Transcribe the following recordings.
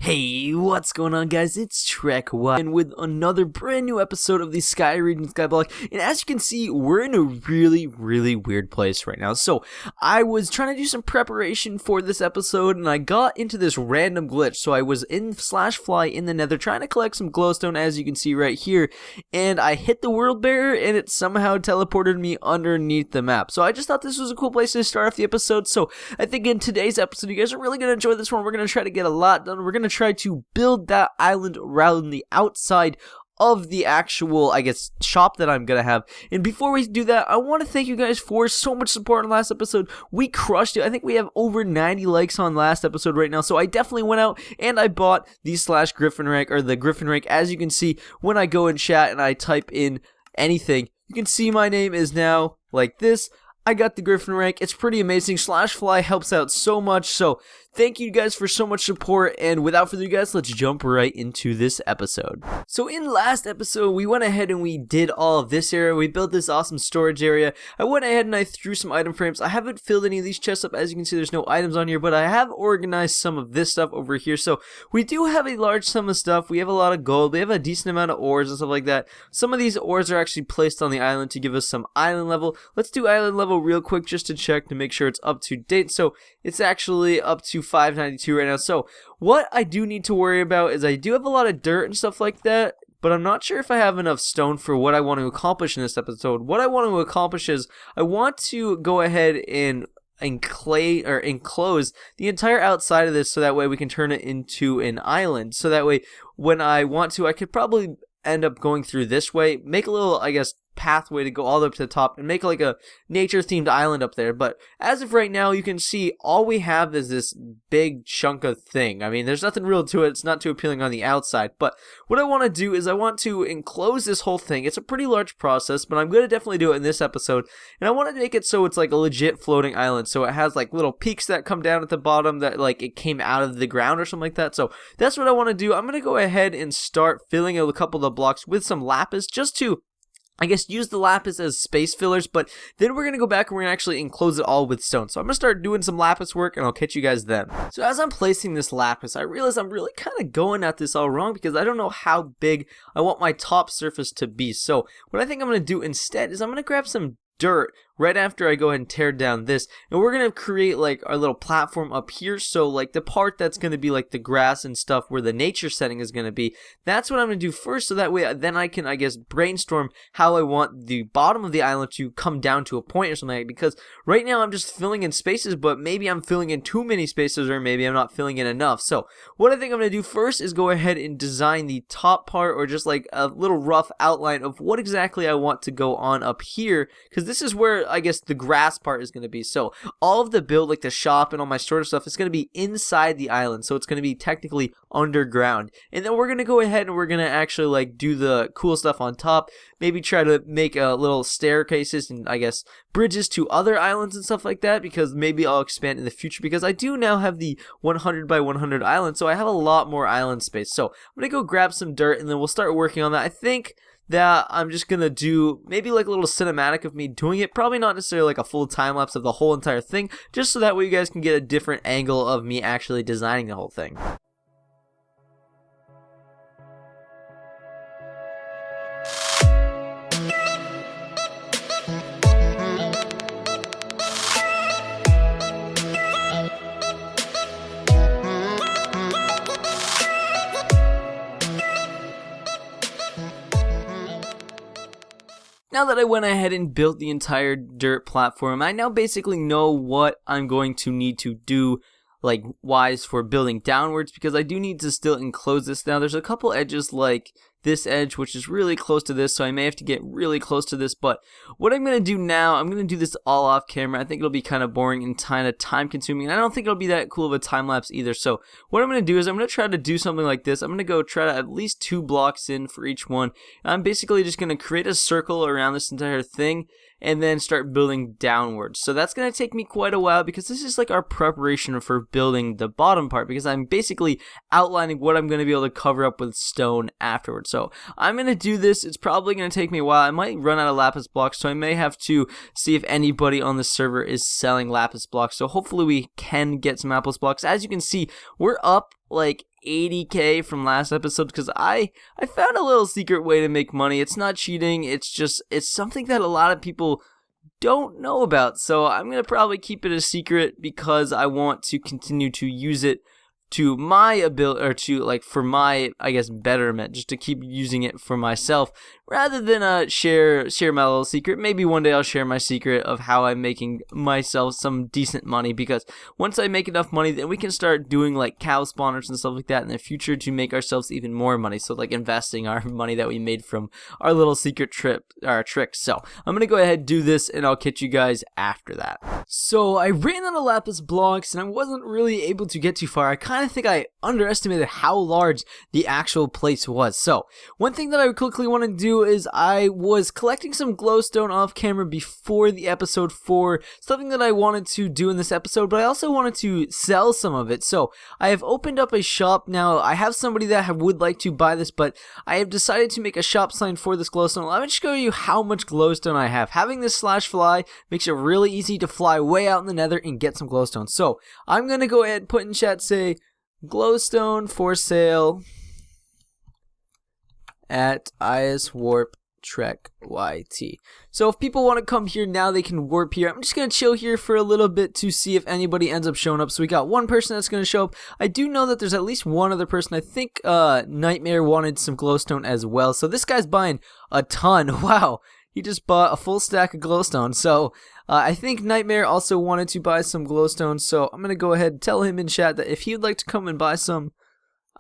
Hey, what's going on, guys? It's Trek1 and with another brand new episode of the SkyRegions SkyBlock. And as you can see, we're in a really weird place right now. So I was trying to do some preparation for this episode and I got into this random glitch. So I was in /fly in the nether trying to collect some glowstone, as you can see right here, and I hit the world barrier and it somehow teleported me underneath the map. So I just thought this was a cool place to start off the episode. So I think in today's episode you guys are really going to enjoy this one. We're going to try to get a lot done. We're going to try to build that island around the outside of the actual, shop that I'm gonna have. And before we do that, I want to thank you guys for so much support on last episode. We crushed it. I think we have over 90 likes on last episode right now, so I definitely went out and I bought the /Griffin rank, or the Griffin rank. As you can see, when I go in chat and I type in anything, you can see my name is now like this. I got the Griffin rank. It's pretty amazing. /fly helps out so much. So thank you guys for so much support. And without further ado, guys, let's jump right into this episode. So in last episode, we went ahead and we did all of this area. We built this awesome storage area. I went ahead and I threw some item frames. I haven't filled any of these chests up. As you can see, there's no items on here, but I have organized some of this stuff over here. So we do have a large sum of stuff. We have a lot of gold. We have a decent amount of ores and stuff like that. Some of these ores are actually placed on the island to give us some island level. Let's do island level real quick just to check to make sure it's up to date. So it's actually up to 592 right now. So what I do need to worry about is I do have a lot of dirt and stuff like that, but I'm not sure if I have enough stone for what I want to accomplish in this episode. What I want to accomplish is I want to go ahead and enclose the entire outside of this, so that way we can turn it into an island. So that way when I want to, I could probably end up going through this way, make a little, pathway to go all the way up to the top and make like a nature themed island up there. But as of right now, you can see all we have is this big chunk of thing. I mean, there's nothing real to it. It's not too appealing on the outside, but what I want to do is I want to enclose this whole thing. It's a pretty large process, but I'm going to definitely do it in this episode, and I want to make it so it's like a legit floating island. So it has like little peaks that come down at the bottom that like it came out of the ground or something like that. So that's what I want to do. I'm going to go ahead and start filling a couple of the blocks with some lapis, just to use the lapis as space fillers, but then we're going to go back and we're going to actually enclose it all with stone. So I'm going to start doing some lapis work and I'll catch you guys then. So as I'm placing this lapis, I realize I'm really kind of going at this all wrong because I don't know how big I want my top surface to be. So what I think I'm going to do instead is I'm going to grab some dirt right after I go ahead and tear down this, and we're gonna create like our little platform up here. So like the part that's gonna be like the grass and stuff where the nature setting is gonna be, that's what I'm gonna do first, so that way then I can brainstorm how I want the bottom of the island to come down to a point or something like that. Because right now I'm just filling in spaces, but maybe I'm filling in too many spaces, or maybe I'm not filling in enough. So what I think I'm gonna do first is go ahead and design the top part, or just like a little rough outline of what exactly I want to go on up here, because this is where the grass part is going to be. So all of the build, like the shop and all my storage stuff, is going to be inside the island. So it's going to be technically underground. And then we're going to go ahead and we're going to actually do the cool stuff on top. Maybe try to make little staircases and bridges to other islands and stuff like that, because maybe I'll expand in the future, because I do now have the 100 by 100 island. So I have a lot more island space. So I'm going to go grab some dirt and then we'll start working on that. I think that I'm just gonna do maybe like a little cinematic of me doing it, probably not necessarily like a full time lapse of the whole entire thing, just so that way you guys can get a different angle of me actually designing the whole thing. Now that I went ahead and built the entire dirt platform, I now basically know what I'm going to need to do wise for building downwards, because I do need to still enclose this. Now there's a couple edges like this edge, which is really close to this, so I may have to get really close to this. But what I'm going to do now, I'm going to do this all off camera. I think it'll be kind of boring and kind of time consuming, and I don't think it'll be that cool of a time lapse either. So what I'm going to do is I'm going to try to do something like this. I'm going to go try to at least 2 blocks in for each one. And I'm basically just going to create a circle around this entire thing and then start building downwards. So that's going to take me quite a while, because this is like our preparation for building the bottom part, because I'm basically outlining what I'm going to be able to cover up with stone afterwards. So I'm going to do this. It's probably going to take me a while. I might run out of lapis blocks, so I may have to see if anybody on the server is selling lapis blocks. So hopefully we can get some lapis blocks. As you can see, we're up like 80k from last episode because I found a little secret way to make money. It's not cheating. It's something that a lot of people don't know about. So I'm going to probably keep it a secret because I want to continue to use it to my ability, or to like for my, I guess, betterment, just to keep using it for myself rather than share my little secret. Maybe one day I'll share my secret of how I'm making myself some decent money, because once I make enough money, then we can start doing like cow spawners and stuff like that in the future to make ourselves even more money. So like investing our money that we made from our little secret tricks. So I'm gonna go ahead and do this, and I'll catch you guys after that. So I ran out of lapis blocks and I wasn't really able to get too far. I kind of think I underestimated how large the actual place was. So one thing that I quickly want to do is I was collecting some glowstone off camera before the episode for something that I wanted to do in this episode, but I also wanted to sell some of it. So I have opened up a shop now. I have somebody that would like to buy this, but I have decided to make a shop sign for this glowstone. Let me just show you how much glowstone I have. Having this /fly makes it really easy to fly way out in the nether and get some glowstone. So I'm gonna go ahead and put in chat, say glowstone for sale at IS Warp Trek YT. So if people want to come here now, they can warp here. I'm just going to chill here for a little bit to see if anybody ends up showing up. So we got one person that's going to show up. I do know that there's at least one other person. I think Nightmare wanted some glowstone as well. So this guy's buying a ton. Wow. He just bought a full stack of glowstone. So I think Nightmare also wanted to buy some glowstone. So I'm going to go ahead and tell him in chat that if he would like to come and buy some,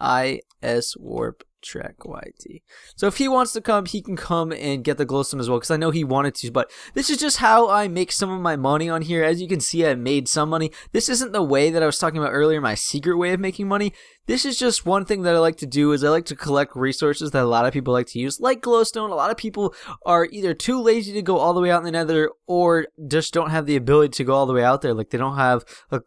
IS Warp Trek YT. So if he wants to come, he can come and get the glowstone as well, because I know he wanted to. But this is just how I make some of my money on here. As you can see, I made some money. This isn't the way that I was talking about earlier, my secret way of making money. This is just one thing that I like to do, is I like to collect resources that a lot of people like to use, like glowstone. A lot of people are either too lazy to go all the way out in the nether, or just don't have the ability to go all the way out there. Like they don't have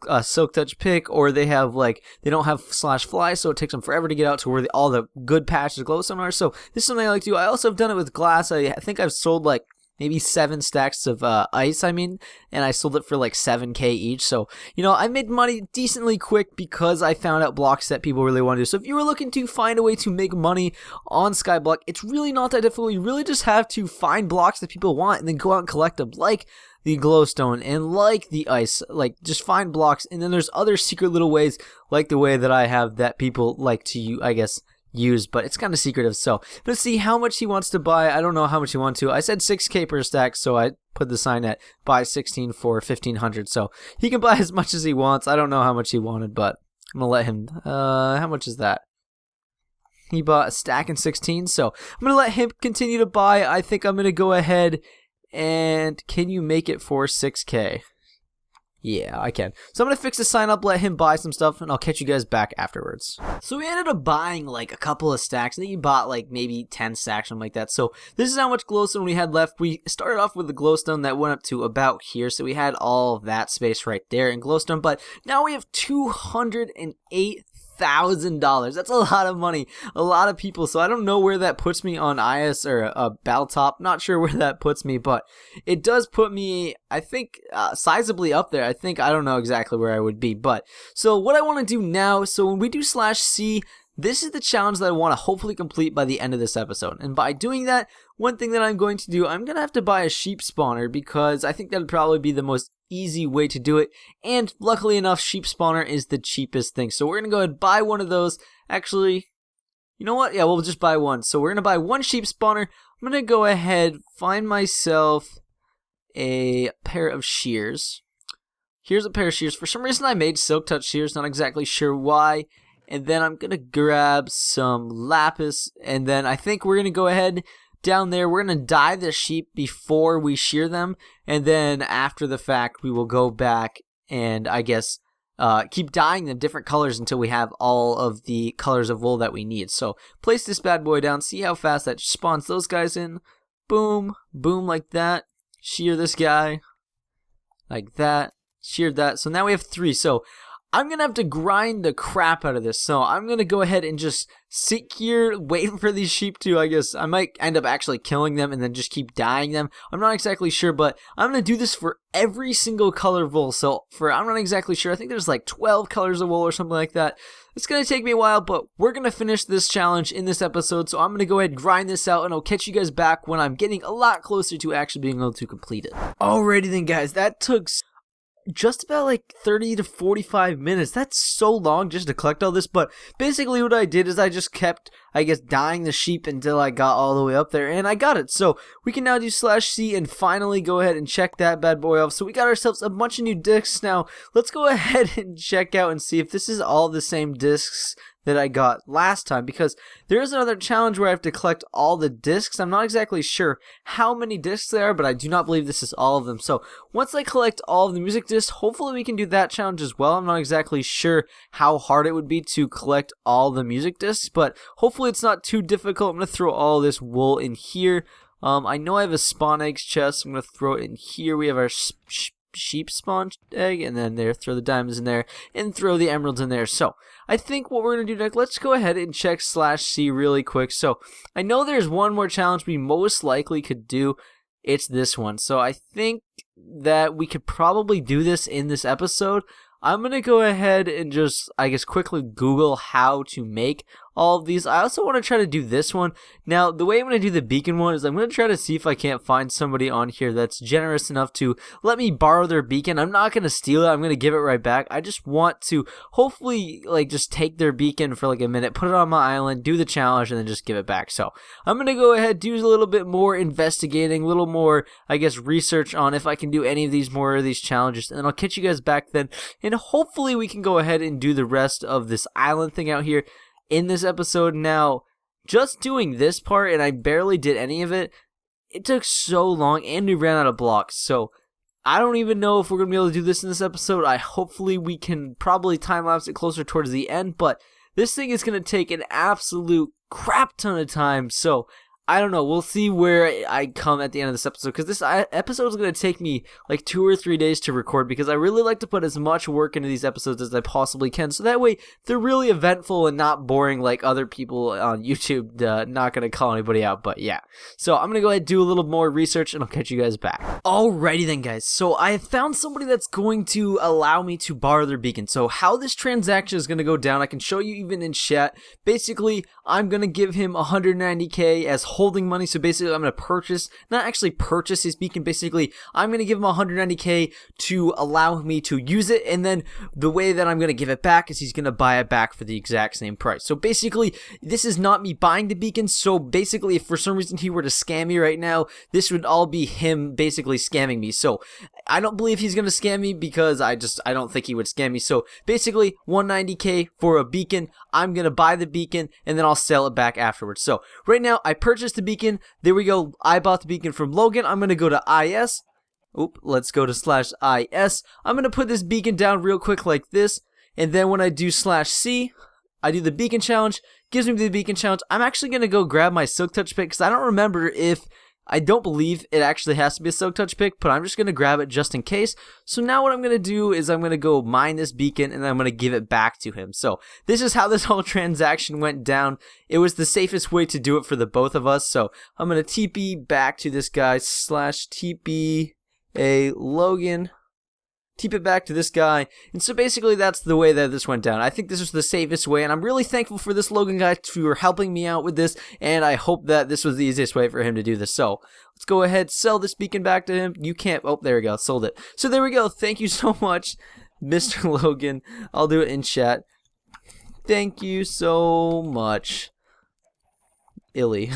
a silk touch pick, or they have they don't have /fly, so it takes them forever to get out to where all the good patches of glowstone are. So this is something I like to do. I also have done it with glass. I think I've sold like maybe 7 stacks of ice, and I sold it for like 7k each. So, you know, I made money decently quick because I found out blocks that people really want to do. So if you were looking to find a way to make money on SkyBlock, it's really not that difficult. You really just have to find blocks that people want and then go out and collect them, like the glowstone and like the ice. Like, just find blocks, and then there's other secret little ways, like the way that I have, that people like to, I guess, use, but it's kind of secretive. So let's see how much he wants to buy. I don't know how much he wants to. I said 6k per stack, so I put the sign at buy 16 for 1500. So he can buy as much as he wants. I don't know how much he wanted, but I'm gonna let him. How much is that? He bought a stack and 16, so I'm gonna let him continue to buy. I think I'm gonna go ahead and, can you make it for 6k? Yeah, I can. So I'm going to fix the sign up, let him buy some stuff, and I'll catch you guys back afterwards. So we ended up buying like a couple of stacks. I think he bought like maybe 10 stacks, something like that. So this is how much glowstone we had left. We started off with the glowstone that went up to about here. So we had all of that space right there in glowstone. But now we have $208,000. That's a lot of money, a lot of people. So I don't know where that puts me on IS or Battle Top. Not sure where that puts me, but it does put me, I think, sizably up there. I don't know exactly where I would be. But so what I want to do now, so when we do /C, this is the challenge that I want to hopefully complete by the end of this episode. And by doing that, one thing that I'm going to do, I'm going to have to buy a sheep spawner, because I think that would probably be the most easy way to do it. And luckily enough, sheep spawner is the cheapest thing. So we're going to go ahead and buy one of those. Actually, you know what? Yeah, we'll just buy one. So we're going to buy one sheep spawner. I'm going to go ahead, find myself a pair of shears. Here's a pair of shears. For some reason, I made silk touch shears. Not exactly sure why. And then I'm going to grab some lapis. And then I think we're going to go ahead down there. We're going to dye the sheep before we shear them. And then after the fact, we will go back and, I guess, keep dyeing them different colors until we have all of the colors of wool that we need. So place this bad boy down. See how fast that spawns those guys in. Boom. Boom, like that. Shear this guy. Like that. Sheared that. So now we have 3. So I'm gonna have to grind the crap out of this, so I'm gonna go ahead and just sit here waiting for these sheep to, I guess, I might end up actually killing them and then just keep dyeing them. I'm not exactly sure, but I'm gonna do this for every single color of wool. So I'm not exactly sure, I think there's like 12 colors of wool or something like that. It's gonna take me a while, but we're gonna finish this challenge in this episode, so I'm gonna go ahead and grind this out, and I'll catch you guys back when I'm getting a lot closer to actually being able to complete it. Alrighty then, guys, that took just about like 30 to 45 minutes. That's so long just to collect all this, but basically what I did is I just kept, I guess, dyeing the sheep until I got all the way up there, and I got it. So we can now do /C and finally go ahead and check that bad boy off. So we got ourselves a bunch of new discs. Now let's go ahead and check out and see if this is all the same discs that I got last time, because there is another challenge where I have to collect all the discs. I'm not exactly sure how many discs there are, but I do not believe this is all of them. So once I collect all of the music discs, hopefully we can do that challenge as well. I'm not exactly sure how hard it would be to collect all the music discs, but hopefully it's not too difficult. I'm going to throw all this wool in here. I know I have a spawn eggs chest. I'm going to throw it in here. We have our sheep spawn egg, and then there, throw the diamonds in there, and throw the emeralds in there. So I think what we're going to do next, let's go ahead and check /C really quick. So I know there's one more challenge we most likely could do. It's this one. So I think that we could probably do this in this episode. I'm going to go ahead and just, I guess, quickly Google how to make all of these. I also want to try to do this one. Now, the way I'm going to do the beacon one is I'm going to try to see if I can't find somebody on here that's generous enough to let me borrow their beacon. I'm not going to steal it. I'm going to give it right back. I just want to hopefully, like, just take their beacon for like a minute, put it on my island, do the challenge, and then just give it back. So I'm going to go ahead, do a little bit more investigating, a little more, I guess, research on if I can do any of these more of these challenges, and then I'll catch you guys back then, and hopefully we can go ahead and do the rest of this island thing out here in this episode. Now, just doing this part, and I barely did any of it, it took so long, and we ran out of blocks, so I don't even know if we're going to be able to do this in this episode. Hopefully we can probably time-lapse it closer towards the end, but this thing is going to take an absolute crap ton of time, so I don't know. We'll see where I come at the end of this episode, because this episode is going to take me like 2 or 3 days to record, because I really like to put as much work into these episodes as I possibly can, so that way they're really eventful and not boring like other people on YouTube. Not going to call anybody out, but yeah. So I'm going to go ahead and do a little more research, and I'll catch you guys back. Alrighty then, guys. So I have found somebody that's going to allow me to borrow their beacon. So how this transaction is going to go down, I can show you even in chat. Basically, I'm going to give him 190k as holding money. So basically I'm going to purchase, not actually purchase his beacon, basically I'm going to give him 190k to allow me to use it, and then the way that I'm going to give it back is he's going to buy it back for the exact same price. So basically this is not me buying the beacon, so basically if for some reason he were to scam me right now, this would all be him basically scamming me. So I don't believe he's going to scam me, because I don't think he would scam me. So basically 190k for a beacon, I'm going to buy the beacon, and then I'll sell it back afterwards. So right now I purchased the beacon. There we go. I bought the beacon from Logan. I'm going to go to IS. Let's go to /IS. I'm going to put this beacon down real quick like this, and then when I do /C, I do the beacon challenge, gives me the beacon challenge. I'm actually going to go grab my silk touch pick, because I don't remember if, I don't believe it actually has to be a silk touch pick, but I'm just going to grab it just in case. So now what I'm going to do is I'm going to go mine this beacon, and then I'm going to give it back to him. So this is how this whole transaction went down. It was the safest way to do it for the both of us. So I'm going to TP back to this guy /TP a Logan. Keep it back to this guy. And so basically that's the way that this went down. I think this was the safest way, and I'm really thankful for this Logan guy for helping me out with this, and I hope that this was the easiest way for him to do this. So let's go ahead, sell this beacon back to him. You can't, oh, there we go, sold it. So there we go. Thank you so much, Mr. Logan. I'll do it in chat. Thank you so much. Illy.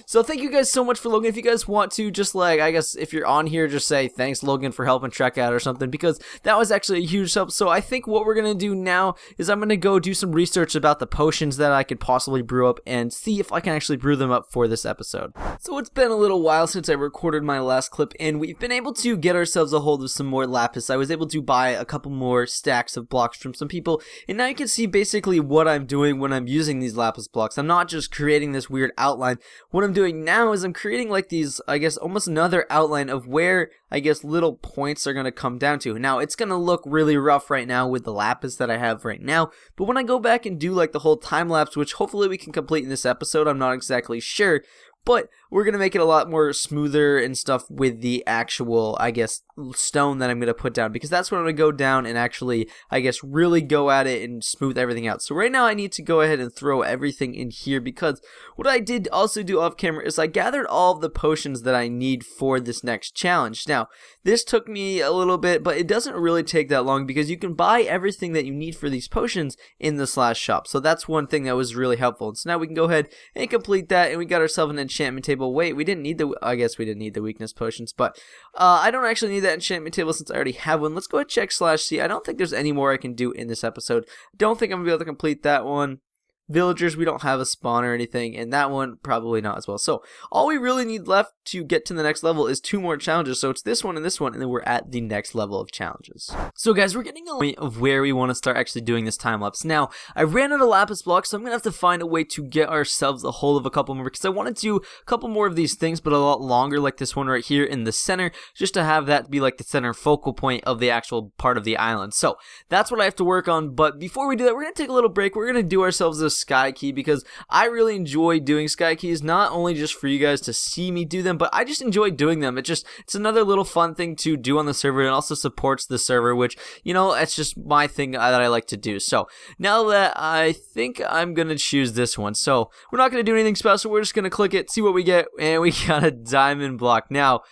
So thank you guys so much for Logan. If you guys want to, just like, I guess if you're on here, just say thanks Logan for helping Trek out or something, because that was actually a huge help. So I think what we're gonna do now is I'm gonna go do some research about the potions that I could possibly brew up, and see if I can actually brew them up for this episode. So it's been a little while since I recorded my last clip, and we've been able to get ourselves a hold of some more lapis. I was able to buy a couple more stacks of blocks from some people, and now you can see basically what I'm doing when I'm using these lapis blocks. I'm not just creating this weird weird outline. What I'm doing now is I'm creating like these, I guess, almost another outline of where, I guess, little points are going to come down to. Now, it's going to look really rough right now with the lapis that I have right now, but when I go back and do like the whole time lapse, which hopefully we can complete in this episode, I'm not exactly sure, but we're going to make it a lot more smoother and stuff with the actual, I guess, stone that I'm going to put down, because that's when I'm going to go down and actually, I guess, really go at it and smooth everything out. So right now I need to go ahead and throw everything in here, because what I did also do off camera is I gathered all of the potions that I need for this next challenge. Now, this took me a little bit, but it doesn't really take that long, because you can buy everything that you need for these potions in the Slash shop. So that's one thing that was really helpful. And so now we can go ahead and complete that, and we got ourselves an enchantment table. Wait, we didn't need the, I guess we didn't need the weakness potions, but I don't actually need that enchantment table since I already have one. Let's go ahead and check Slash C. I don't think there's any more I can do in this episode. Don't think I'm gonna be able to complete that one. Villagers, we don't have a spawn or anything, and that one probably not as well. So all we really need left to get to the next level is 2 more challenges. So it's this one, and then we're at the next level of challenges. So guys, we're getting a point of where we want to start actually doing this time lapse. Now, I ran out of lapis blocks, so I'm gonna have to find a way to get ourselves a hold of a couple more, because I want to do a couple more of these things, but a lot longer, like this one right here in the center, just to have that be like the center focal point of the actual part of the island. So that's what I have to work on. But before we do that, we're gonna take a little break. We're gonna do ourselves a sky key, because I really enjoy doing sky keys, not only just for you guys to see me do them, but I just enjoy doing them. It's another little fun thing to do on the server, and also supports the server, which, you know, it's just my thing that I like to do. So now that I think I'm gonna choose this one, so we're not gonna do anything special, we're just gonna click it, see what we get, and we got a diamond block. Now,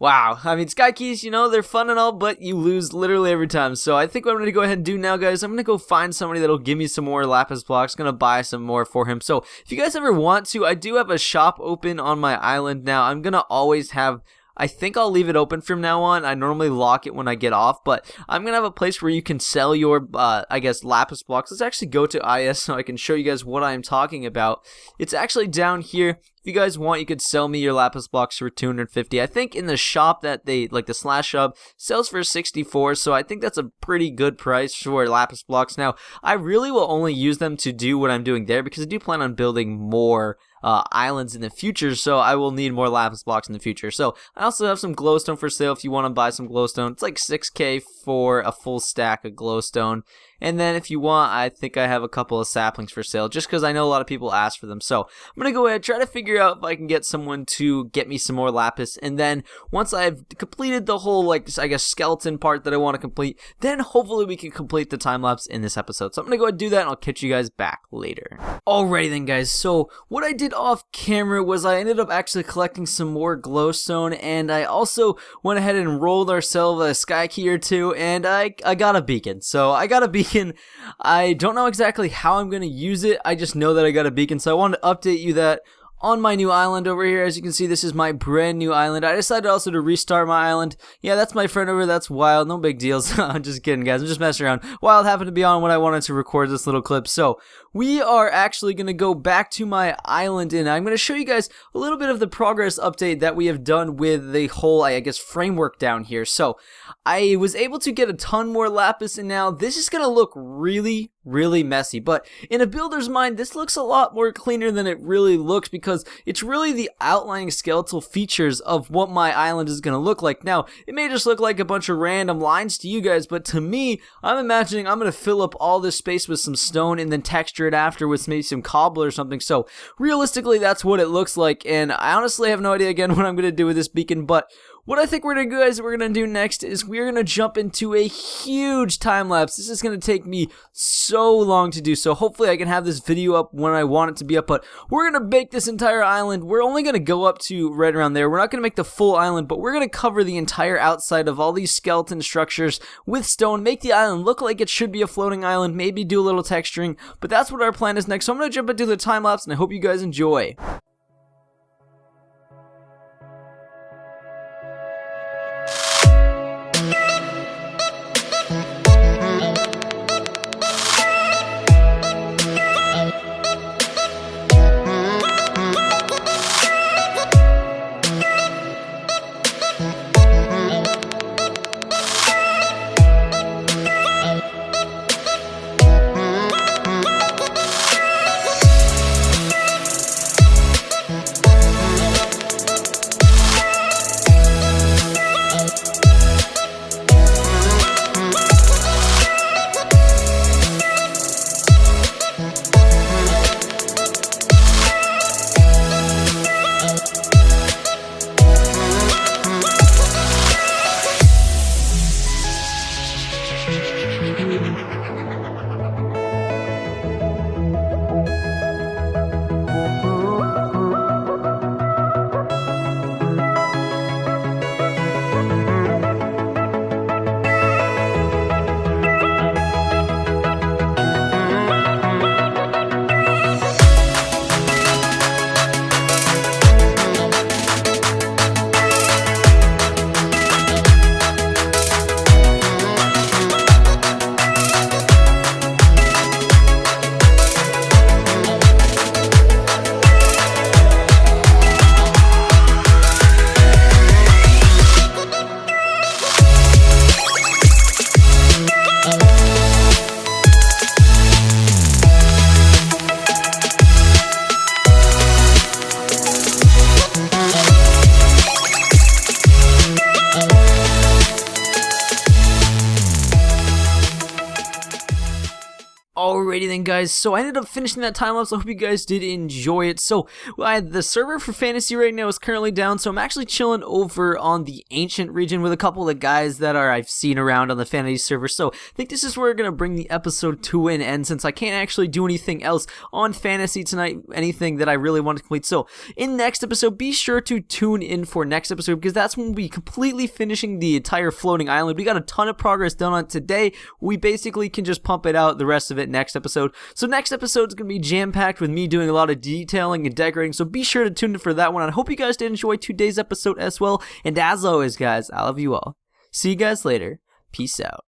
wow, I mean, sky keys, you know, they're fun and all, but you lose literally every time. So I think what I'm going to go ahead and do now, guys, I'm going to go find somebody that'll give me some more lapis blocks. Going to buy some more for him. So if you guys ever want to, I do have a shop open on my island now. I'm going to always have, I think I'll leave it open from now on. I normally lock it when I get off, but I'm going to have a place where you can sell your, I guess, lapis blocks. Let's actually go to IS so I can show you guys what I'm talking about. It's actually down here. If you guys want, you could sell me your lapis blocks for 250. I think in the shop that they, like the Slash shop, sells for 64, so I think that's a pretty good price for lapis blocks. Now, I really will only use them to do what I'm doing there, because I do plan on building more islands in the future, so I will need more lapis blocks in the future. So I also have some glowstone for sale if you want to buy some glowstone. It's like 6k for a full stack of glowstone. And then if you want, I think I have a couple of saplings for sale, just because I know a lot of people ask for them. So I'm going to go ahead, try to figure out if I can get someone to get me some more lapis. And then once I've completed the whole, like, I guess, skeleton part that I want to complete, then hopefully we can complete the time lapse in this episode. So I'm going to go ahead and do that, and I'll catch you guys back later. Alrighty then, guys. So what I did off camera was I ended up actually collecting some more glowstone, and I also went ahead and rolled ourselves a sky key or 2, and I got a beacon. So I got a beacon. I don't know exactly how I'm going to use it. I just know that I got a beacon, so I wanted to update you that on my new island over here. As you can see, this is my brand new island. I decided also to restart my island. Yeah, that's my friend over there. That's Wild. No big deals. I'm just kidding, guys. I'm just messing around. Wild happened to be on when I wanted to record this little clip. So we are actually going to go back to my island, and I'm going to show you guys a little bit of the progress update that we have done with the whole, I guess, framework down here. So I was able to get a ton more lapis, and now this is going to look really messy, but in a builder's mind, this looks a lot more cleaner than it really looks, because it's really the outlying skeletal features of what my island is going to look like. Now, it may just look like a bunch of random lines to you guys, but to me, I'm imagining I'm going to fill up all this space with some stone and then texture it after with maybe some cobble or something. So realistically, that's what it looks like, and I honestly have no idea again what I'm going to do with this beacon, but what I think we're going to do, guys, we're going to do next is we're going to jump into a huge time lapse. This is going to take me so long to do, so hopefully I can have this video up when I want it to be up, but we're going to bake this entire island. We're only going to go up to right around there. We're not going to make the full island, but we're going to cover the entire outside of all these skeleton structures with stone, make the island look like it should be a floating island, maybe do a little texturing, but that's what our plan is next. So I'm going to jump into the time lapse, and I hope you guys enjoy. Alrighty then, guys, so I ended up finishing that time lapse. I hope you guys did enjoy it. So the server for fantasy right now is currently down, so I'm actually chilling over on the ancient region with a couple of guys that I've seen around on the fantasy server. So I think this is where we're gonna bring the episode to an end, since I can't actually do anything else on fantasy tonight, anything that I really want to complete. So in next episode, be sure to tune in for next episode, because that's when we'll be completely finishing the entire floating island. We got a ton of progress done on it today. We basically can just pump it out the rest of it next episode. So next episode is going to be jam-packed with me doing a lot of detailing and decorating, so be sure to tune in for that one. I hope you guys did enjoy today's episode as well, and as always, guys, I love you all. See you guys later. Peace out.